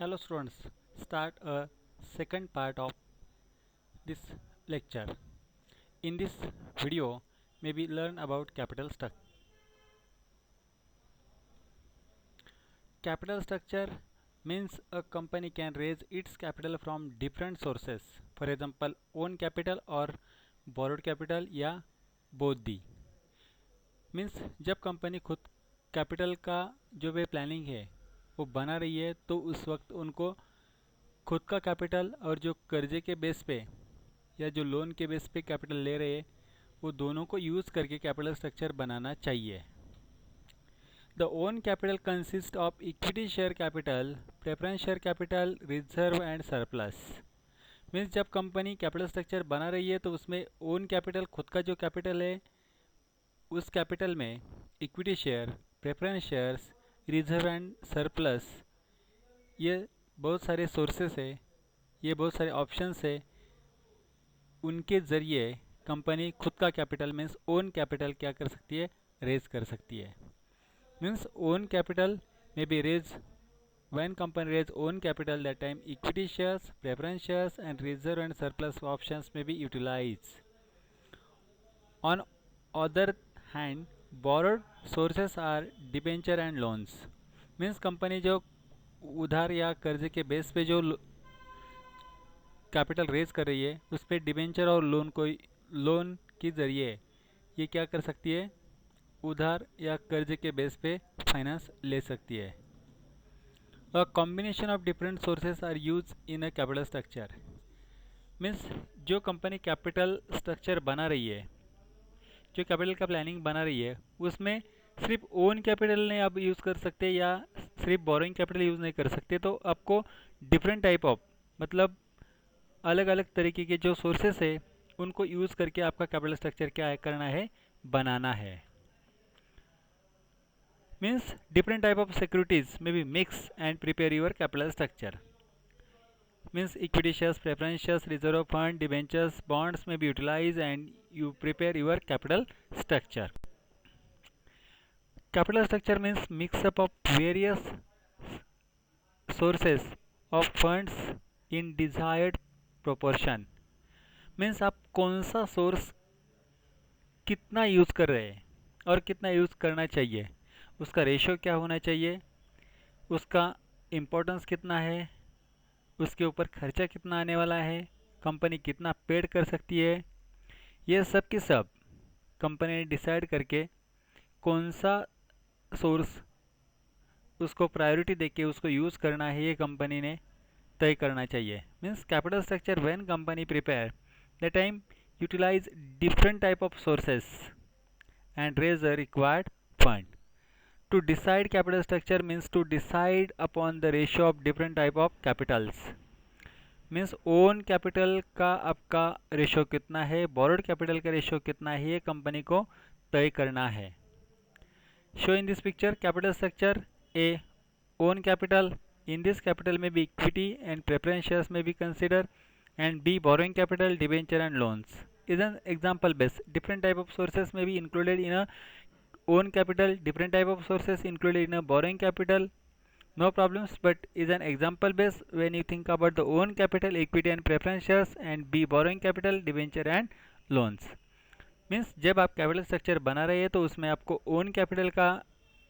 Hello students, start a second part of this lecture. In this video, maybe learn about capital structure. Capital structure means a company can raise its capital from different sources. For example, own capital or borrowed capital या both the. Means जब company खुद capital का जो वे planning है वो बना रही है तो उस वक्त उनको खुद का कैपिटल और जो कर्जे के बेस पे या जो लोन के बेस पे कैपिटल ले रहे हैं वो दोनों को यूज़ करके कैपिटल स्ट्रक्चर बनाना चाहिए. The own capital consist of equity share capital, preference share capital, reserve and surplus. Means जब कंपनी कैपिटल स्ट्रक्चर बना रही है तो उसमें ओन कैपिटल खुद का जो कैपिटल है उस कैपिटल में equity share, preference shares, reserve and surplus ये बहुत सारे सोर्सेस है, ये बहुत सारे ऑप्शंस है. उनके ज़रिए कंपनी खुद का कैपिटल मीन्स ओन कैपिटल क्या कर सकती है, रेज कर सकती है. मीन्स ओन कैपिटल में बी raise when company raise own capital that time equity shares, preference shares and reserve and surplus options may be utilized. On other hand, borrowed sources are debenture and loans. Means company जो उधार या कर्जे के base पे जो capital raise कर रही है उस पर डिबेंचर और लोन के ज़रिए ये क्या कर सकती है, उधार या कर्जे के बेस पे फाइनेंस ले सकती है. A combination of different sources are use in a capital structure. Means जो कंपनी कैपिटल स्ट्रक्चर बना रही है, जो कैपिटल का प्लानिंग बना रही है उसमें सिर्फ ओन कैपिटल नहीं आप यूज़ कर सकते या सिर्फ बोरोइंग कैपिटल यूज़ नहीं कर सकते. तो आपको डिफरेंट टाइप ऑफ मतलब अलग अलग तरीके के जो सोर्सेस है उनको यूज़ करके आपका कैपिटल स्ट्रक्चर क्या है करना है, बनाना है. Means different type of securities में बी mix and prepare your capital structure. Means equity shares, preference shares, reserve fund, debentures, bonds में बी utilize and you prepare your capital structure. Capital structure means mix up of various sources of funds in desired proportion. Means आप कौन सा source कितना use कर रहे हैं और कितना यूज़ करना चाहिए, उसका रेशो क्या होना चाहिए, उसका इम्पोर्टेंस कितना है, उसके ऊपर खर्चा कितना आने वाला है, कंपनी कितना पेड कर सकती है, ये सब की सब कंपनी ने डिसाइड करके कौन सा सोर्स उसको प्रायोरिटी देके उसको यूज़ करना है ये कंपनी ने तय करना चाहिए. Means capital structure when company prepare the time utilize different type of sources and raise the required fund. To decide capital structure means to decide upon the ratio of different type of capitals. Means own capital का आपका ratio कितना है, borrowed capital का ratio कितना है, ये company को तय करना है. Show in this picture capital structure. A own capital, in this capital may be equity and preference shares may be considered, and B borrowing capital, debenture and loans is an example base. Different type of sources may be included in a own capital, different type of sources included in a borrowing capital, no problems, but is an example base when you think about the own capital, equity and preference shares, and B borrowing capital, debenture and loans. Means जब आप capital structure बना रहे हैं तो उसमें आपको own capital का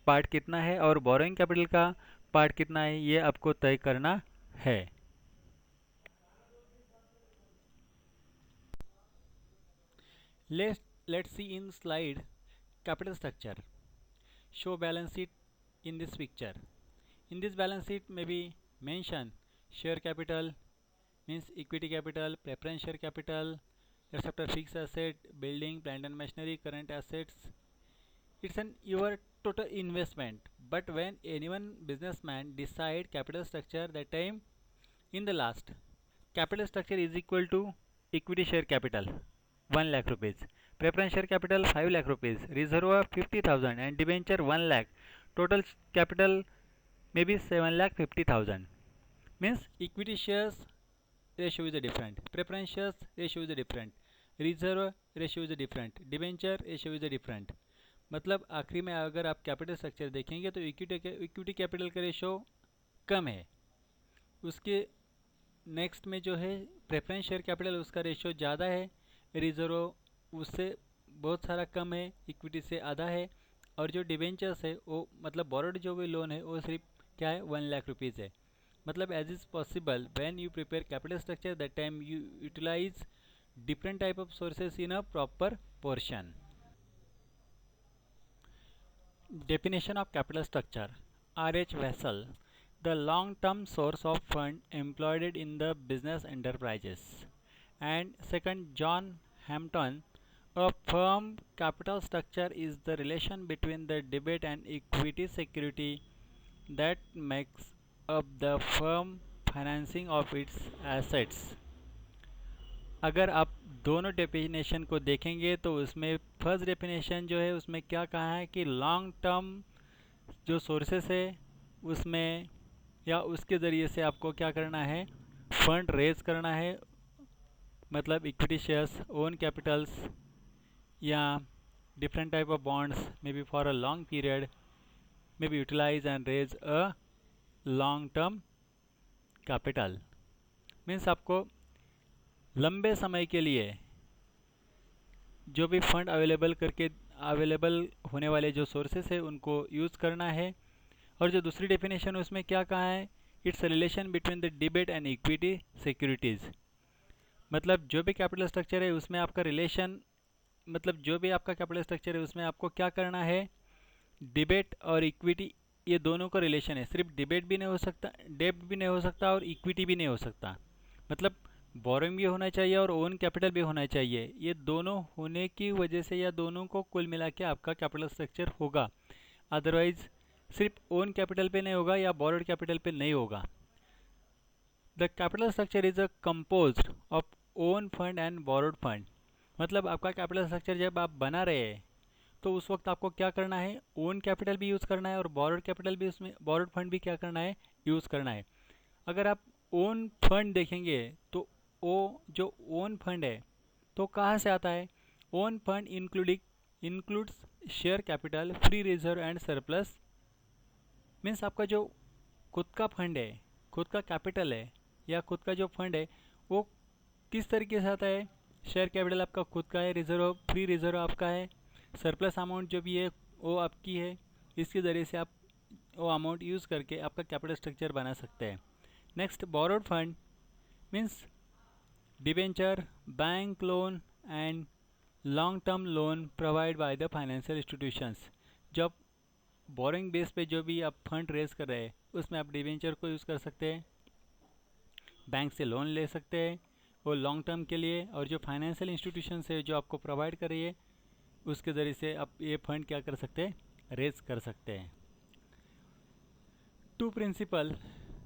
part कितना है और बोरोइंग कैपिटल का पार्ट कितना है ये आपको तय करना है. Let's see in slide capital structure. Show balance sheet in this picture. In this balance sheet maybe mention share capital means equity capital, preference share capital, except fixed asset, building, plant and machinery, current assets. It's an your total investment. But when anyone businessman decide capital structure, that time in the last capital structure is equal to equity share capital 1 lakh rupees, preference share capital 5 lakh rupees, reserve 50,000 and debenture 1 lakh. Total capital maybe 7 lakh 50,000. Means equity shares ratio is different, preference shares ratio is different, reserve ratio is different, debenture ratio is different. मतलब आखिरी में अगर आप capital structure देखेंगे तो equity capital का ratio कम है उसके नेक्स्ट में जो है प्रेफरेंस शेयर कैपिटल, उसका रेशियो ज़्यादा है, रिजर्व उससे बहुत सारा कम है, इक्विटी से आधा है, और जो डिवेंचर्स है वो मतलब बोरोड जो भी लोन है वो सिर्फ क्या है 1 लाख रुपीज़ है। मतलब as is possible when you prepare capital structure that time you utilize different type of sources in a proper portion. Definition of capital structure. R.H. Wessel, the long-term source of fund employed in the business enterprises. And second, John Hampton, a firm capital structure is the relation between the debit and equity security that makes up the firm financing of its assets. अगर आप दोनों definition को देखेंगे तो उसमें first definition जो है उसमें क्या कहा है कि लॉन्ग टर्म जो सोर्सेस है उसमें या उसके ज़रिए से आपको क्या करना है, फंड रेज करना है, मतलब इक्विटी शेयर्स, ओन कैपिटल्स या different type of bonds may be for a long period may be utilize and raise a long term capital. Means आपको लंबे समय के लिए जो भी फंड अवेलेबल होने वाले जो सोर्सेस है उनको यूज़ करना है। और जो दूसरी डेफिनेशन उसमें क्या कहा है, it's relation between the debate and equity securities. मतलब जो भी कैपिटल स्ट्रक्चर है उसमें आपका रिलेशन, मतलब जो भी आपका कैपिटल स्ट्रक्चर है उसमें आपको क्या करना है, डिबेट और इक्विटी ये दोनों का रिलेशन है। सिर्फ डिबेट भी नहीं हो सकता, डेब्ट भी नहीं हो सकता और इक्विटी भी नहीं हो सकता। मतलब बोरोइंग भी होना चाहिए और ओन कैपिटल भी होना चाहिए। ये दोनों होने की वजह से या दोनों को कुल मिला के आपका कैपिटल स्ट्रक्चर होगा। अदरवाइज सिर्फ ओन कैपिटल पे नहीं होगा या बोरोड कैपिटल पे नहीं होगा। The capital structure is a composed of own fund and borrowed fund. मतलब आपका कैपिटल स्ट्रक्चर जब आप बना रहे हैं तो उस वक्त आपको क्या करना है, ओन कैपिटल भी यूज़ करना है और बोरोड कैपिटल भी, उसमें बोरोड फंड भी क्या करना है, यूज़ करना है। अगर आप ओन फंड देखेंगे तो वो जो ओन फंड है तो कहाँ से आता है, own fund includes share capital, free reserve and surplus. Means आपका जो खुद का फंड है, खुद का कैपिटल है या खुद का जो फंड है वो किस तरीके से आता है, शेयर कैपिटल आपका खुद का है, रिजर्व फ्री रिजर्व आपका है, सरप्लस अमाउंट जो भी है वो आपकी है। इसके ज़रिए से आप वो अमाउंट यूज़ करके आपका कैपिटल स्ट्रक्चर बना सकते हैं। Next, borrowed fund means debenture, bank loan and long term loan provide by the financial institutions. जब बोरिंग बेस पे जो भी आप फंड रेज कर रहे हैं उसमें आप डिबेंचर को यूज़ कर सकते हैं, बैंक से लोन ले सकते हैं वो लॉन्ग टर्म के लिए, और जो फाइनेंशियल इंस्टीट्यूशन है जो आपको प्रोवाइड कर रही है उसके ज़रिए से आप ये फंड क्या कर सकते हैं, रेज कर सकते हैं। Two principle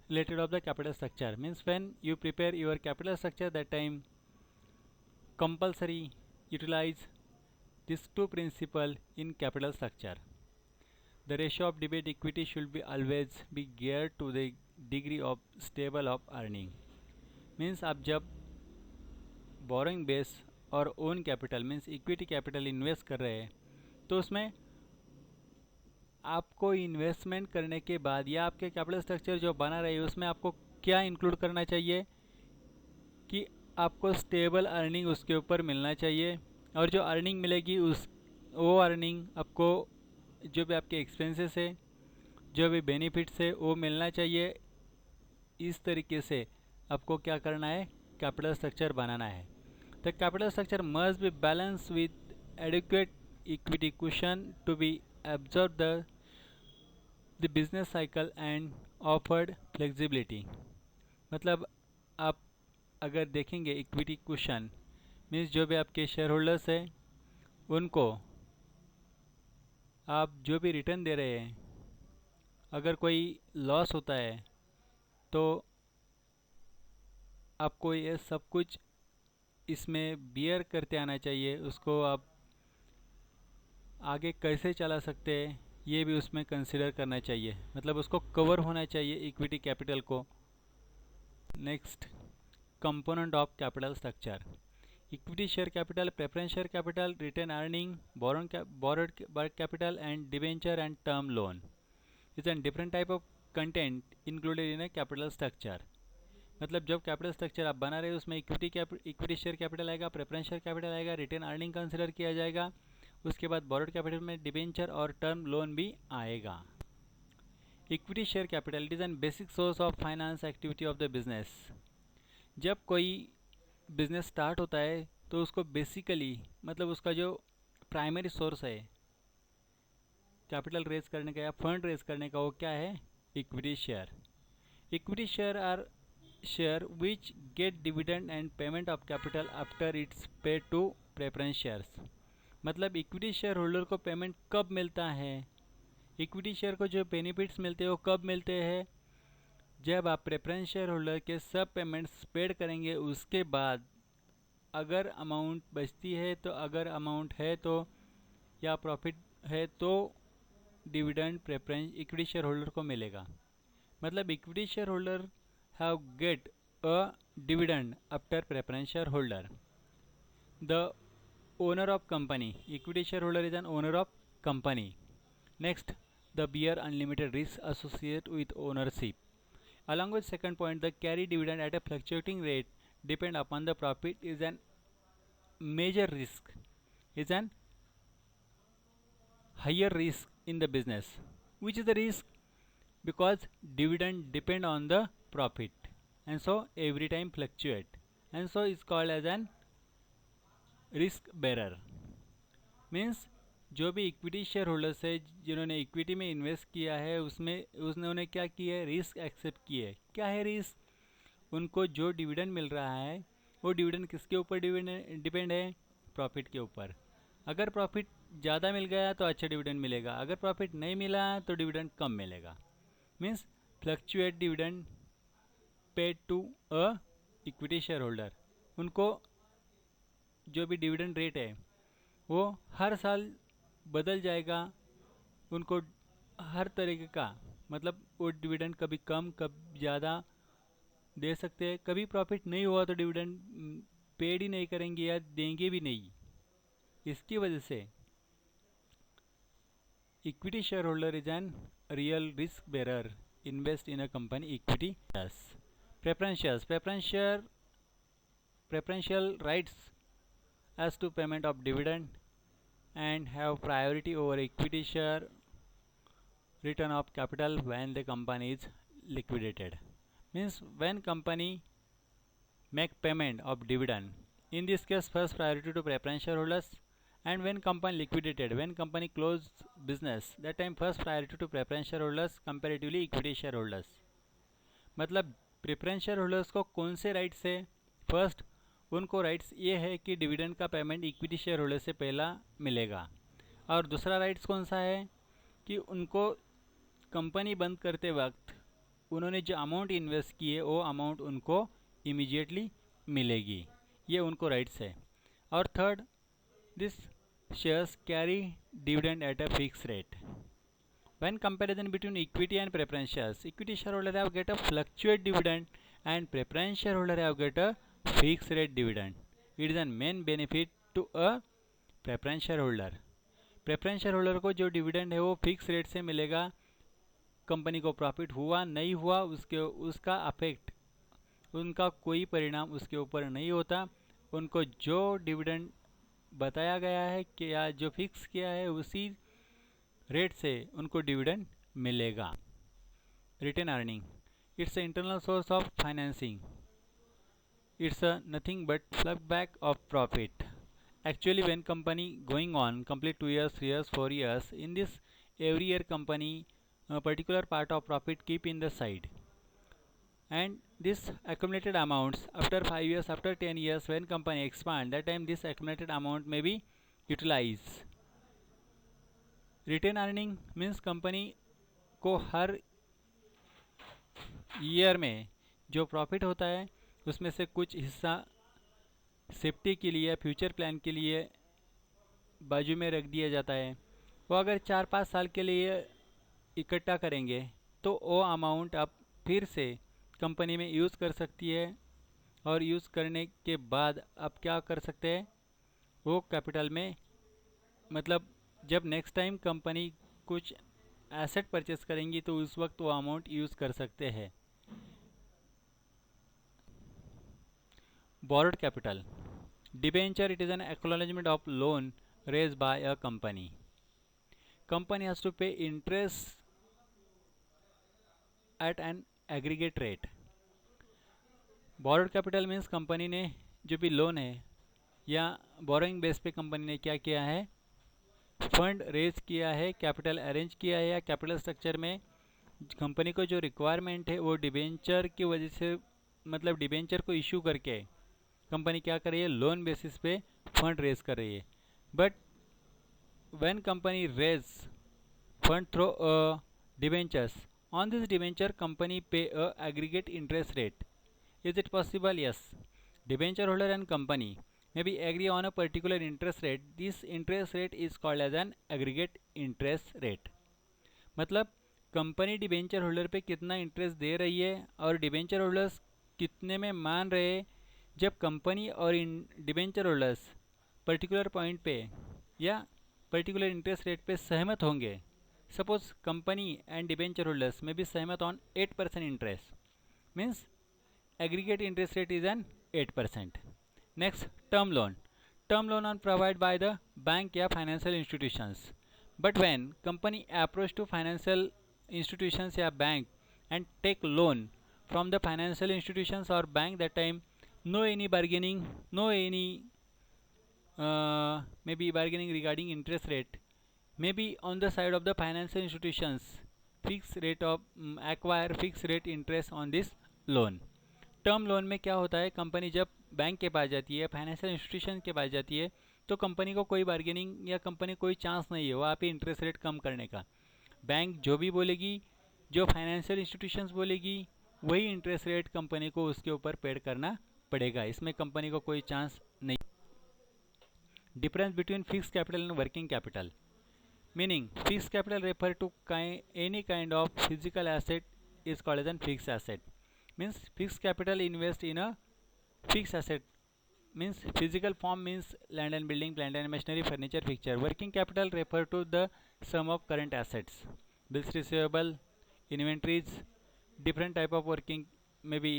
related of the capital structure means when you prepare your capital structure that time compulsory utilize these two principle in capital structure. The ratio of debit equity should be always be geared to the degree of stable of earning. Means आप जब borrowing base और own capital means equity capital invest कर रहे हैं तो उसमें आपको investment करने के बाद या आपके कैपिटल स्ट्रक्चर जो बना रहे हैं उसमें आपको क्या इंक्लूड करना चाहिए कि आपको स्टेबल अर्निंग उसके ऊपर मिलना चाहिए, और जो अर्निंग मिलेगी उस वो अर्निंग आपको जो भी आपके एक्सपेंसेस है, जो भी बेनिफिट्स है वो मिलना चाहिए। इस तरीके से आपको क्या करना है, कैपिटल स्ट्रक्चर बनाना है। The capital structure must be balance with adequate equity cushion to be absorb the business cycle and offered flexibility। मतलब आप अगर देखेंगे इक्विटी कुशन मीन्स जो भी आपके शेयर होल्डर्स हैं उनको आप जो भी रिटर्न दे रहे हैं, अगर कोई लॉस होता है तो आपको ये सब कुछ इसमें बियर करते आना चाहिए। उसको आप आगे कैसे चला सकते हैं ये भी उसमें कंसिडर करना चाहिए, मतलब उसको कवर होना चाहिए इक्विटी कैपिटल को। Next, component of capital structure, equity share capital, preference share capital, retain earning, borrowed capital and debenture and term loan is a different type of content included in a capital structure. मतलब जब capital structure आप बना रहे हो उसमें equity share capital आएगा, preference share capital आएगा, retain earning consider किया जाएगा, उसके बाद बोरोड कैपिटल में डिबेंचर और टर्म लोन भी आएगा। Equity share capital it is an basic source of finance activity of the business. जब कोई बिजनेस स्टार्ट होता है तो उसको बेसिकली मतलब उसका जो प्राइमरी सोर्स है कैपिटल रेज करने का या फंड रेज करने का वो क्या है? Equity share. Equity share are share which get dividend and payment of capital after its pay to preference shares. मतलब इक्विटी शेयर होल्डर को पेमेंट कब मिलता है? इक्विटी शेयर को जो बेनिफिट्स मिलते हैं वो कब मिलते हैं? जब आप प्रेफरेंस शेयर होल्डर के सब पेमेंट्स पेड करेंगे उसके बाद अगर अमाउंट बचती है तो, अगर अमाउंट है तो या प्रॉफिट है तो dividend preference equity share holder को मिलेगा। मतलब equity share holder have get a dividend after preference share holder. The owner of company, equity share holder is an owner of company. Next, the bear unlimited risk associated with ownership. Along with second point, the carry dividend at a fluctuating rate depend upon the profit is an major risk, is an higher risk in the business. Which is the risk? Because dividend depend on the profit and so every time fluctuate and so is called as an risk bearer. Means जो भी equity share holders है जिन्होंने equity में invest किया है उसमें उन्होंने क्या किया है? रिस्क एक्सेप्ट किया है। क्या है रिस्क? उनको जो डिविडेंड मिल रहा है वो डिविडेंड किसके ऊपर डिपेंड है? प्रॉफिट के ऊपर। अगर प्रॉफिट ज़्यादा मिल गया तो अच्छा डिविडेंड मिलेगा, अगर प्रॉफिट नहीं मिला तो डिविडेंड कम मिलेगा। Means fluctuate dividend paid to a equity share holder. उनको जो भी डिविडेंड रेट है वो हर साल बदल जाएगा। उनको हर तरीके का मतलब वो डिविडेंड कभी कम कभी ज़्यादा दे सकते हैं। कभी प्रॉफिट नहीं हुआ तो डिविडेंड पेड ही नहीं करेंगे या देंगे भी नहीं। इसकी वजह से equity share holder is an real risk bearer invest in a company equity shares. Preferential rights as to payment of dividend and have priority over equity share return of capital when the company is liquidated. Means when company make payment of dividend, in this case first priority to preference shareholders, and when company liquidated, when company closed business, that time first priority to preference shareholders comparatively equity shareholders. मतलब preference share holders को कौन से rights है? First उनको rights ये है कि dividend का पेमेंट इक्विटी शेयर होल्डर से पहला मिलेगा। और दूसरा राइट्स कौन सा है कि उनको कंपनी बंद करते वक्त उन्होंने जो अमाउंट इन्वेस्ट किए वो अमाउंट उनको इमीडिएटली मिलेगी। ये उनको राइट्स है। और third, this shares carry dividend at a fix rate. When comparison between equity and preference shares, equity shareholder have get a fluctuate dividend and preference shareholder have get a fixed rate dividend. It is a main benefit to a preference shareholder. Preference share holder को जो dividend है वो fix rate से मिलेगा। Company को profit हुआ नहीं हुआ उसका अफेक्ट, उनका कोई परिणाम उसके ऊपर नहीं होता। उनको जो डिविडेंड बताया गया है कि या जो फिक्स किया है उसी रेट से उनको डिविडेंड मिलेगा। Retain earning it's internal source of financing. It's nothing but plough back of profit. Actually when company going on complete 2 years 3 years 4 years, in this every year company a particular part of profit keep in the side, and this accumulated amounts after 5 years after 10 years when company expand, that time this accumulated amount may be utilized. Retain earning means company को हर year में जो profit होता है उसमें से कुछ हिस्सा सेफ्टी के लिए फ्यूचर प्लान के लिए बाजू में रख दिया जाता है। वो अगर 4-5 साल के लिए इकट्ठा करेंगे तो वो अमाउंट आप फिर से कंपनी में यूज़ कर सकती है। और यूज़ करने के बाद आप क्या कर सकते हैं? वो कैपिटल में मतलब जब नेक्स्ट टाइम कंपनी कुछ एसेट परचेस करेंगी तो उस वक्त वो अमाउंट यूज़ कर सकते हैं। borrowed capital. Debenture, it is an acknowledgement of loan raised by a company. Company has to pay interest at an aggregate rate. Borrowed capital means company ने जो भी लोन है या बोरोइंग बेस पे company ने क्या किया है, फंड रेज किया है, कैपिटल अरेंज किया है, या कैपिटल स्ट्रक्चर में कंपनी को जो रिक्वायरमेंट है वो डिबेंचर की वजह से, मतलब डिबेंचर को इशू करके कंपनी क्या कर रही है, लोन बेसिस पे फंड रेज कर रही है. But when company raise fund through debentures, on this debenture company pay a aggregate interest rate. Is it possible? Yes. Debenture holder and company maybe agree on a particular interest rate. This interest rate is called as an aggregate interest rate. मतलब company debenture holder पे कितना interest दे रही है और debenture holders कितने में मान रहे हैं. जब कंपनी और डिबेंचर होल्डर्स पर्टिकुलर पॉइंट पे या पर्टिकुलर इंटरेस्ट रेट पे सहमत होंगे, suppose company and debenture holders में भी सहमत on 8% interest, means aggregate interest rate is an 8%. Next, term loan. Term loan are provided by the bank या financial institutions. But when company approach to financial institutions या bank and take loan from the financial institutions or bank, that time no any bargaining, no any maybe bargaining regarding interest rate. Maybe on the side of the financial institutions, fixed rate of acquire fixed rate interest on this loan. Term loan में क्या होता है, company जब bank के पास जाती है, financial institution के पास जाती है, तो कंपनी को कोई बार्गेनिंग या कंपनी कोई चांस नहीं है वहाँ पे इंटरेस्ट रेट कम करने का. बैंक जो भी बोलेगी, जो फाइनेंशियल इंस्टीट्यूशंस बोलेगी, वही इंटरेस्ट रेट कंपनी को उसके ऊपर पेड करना पड़ेगा. इसमें कंपनी को कोई चांस नहीं. Difference between fix capital and working capital. Meaning fix capital refer to any kind of physical asset is called as an fix asset. Means fixed capital invest in a fixed asset, means physical form means land and building, plant and machinery, furniture, fixture. Working capital refer to the sum of current assets, bills receivable, inventories, different type of working maybe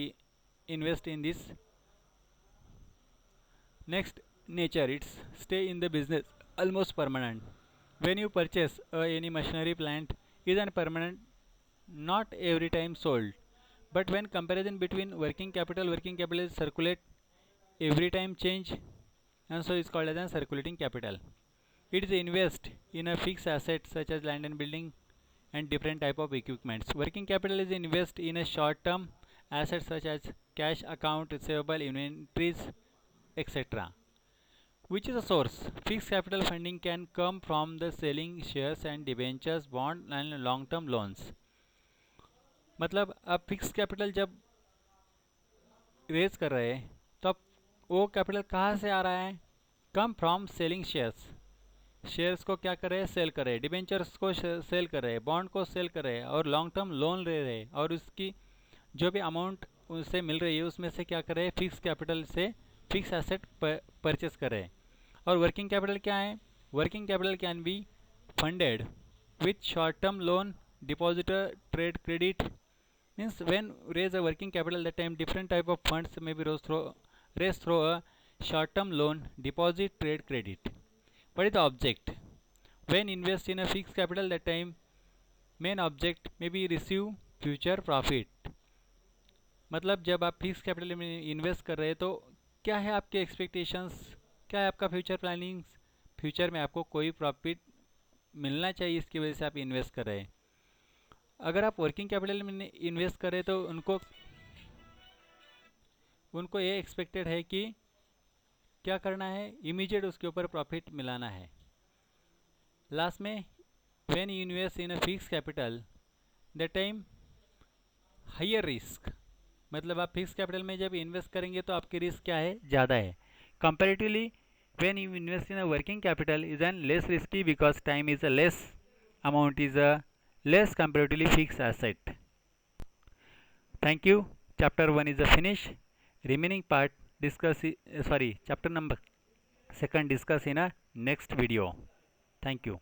invest in this. Next, nature, it's stay in the business almost permanent. When you purchase any machinery, plant is an permanent, not every time sold. But when comparison between working capital is circulate every time change, and so is called as a circulating capital. It is invest in a fixed asset such as land and building and different type of equipments. Working capital is invest in a short term assets such as cash, account receivable, inventories, etc. Which is a source? Fixed capital funding can come from the selling shares and debentures, bond and long term loans. मतलब आप fix capital जब raise कर रहे हैं तो अब वो capital कहाँ से आ रहा है, come from selling shares. Shares को क्या कर रहे हैं, सेल कर रहे हैं, डिबेंचर्स को सेल कर रहे हैं, बॉन्ड को सेल कर रहे हैं और लॉन्ग टर्म लोन ले रहे हैं, और उसकी जो भी अमाउंट उससे मिल रही है उसमें से क्या कर रहे हैं, फिक्स कैपिटल से फिक्स एसेट परचेस कर रहे हैं. और वर्किंग कैपिटल क्या है, working capital can be funded with short term loan, depositor, trade credit. Means when raise a working capital, that time different type of funds may be raised through a short term loan, deposit, trade credit. What is the object? When invest in a fixed capital, that time main object may be receive future profit. मतलब जब आप fix capital में invest कर रहे हैं तो क्या है आपके एक्सपेक्टेशंस, क्या है आपका फ्यूचर प्लानिंग, फ्यूचर में आपको कोई प्रॉफिट मिलना चाहिए, इसकी वजह से आप इन्वेस्ट कर रहे हैं. अगर आप वर्किंग कैपिटल में इन्वेस्ट करें तो उनको ये एक्सपेक्टेड है कि क्या करना है, इमीडिएट उसके ऊपर प्रॉफिट मिलाना है. लास्ट में when you invest in a fix capital, that time higher risk. मतलब आप फिक्स कैपिटल में जब इन्वेस्ट करेंगे तो आपकी रिस्क क्या है, ज़्यादा है. Comparatively when you invest in a working capital is an less risky because time is a less, amount is a less comparatively fixed asset. Thank you. Chapter 1 is the finish. Remaining part chapter number 2 discuss in a next video. Thank you.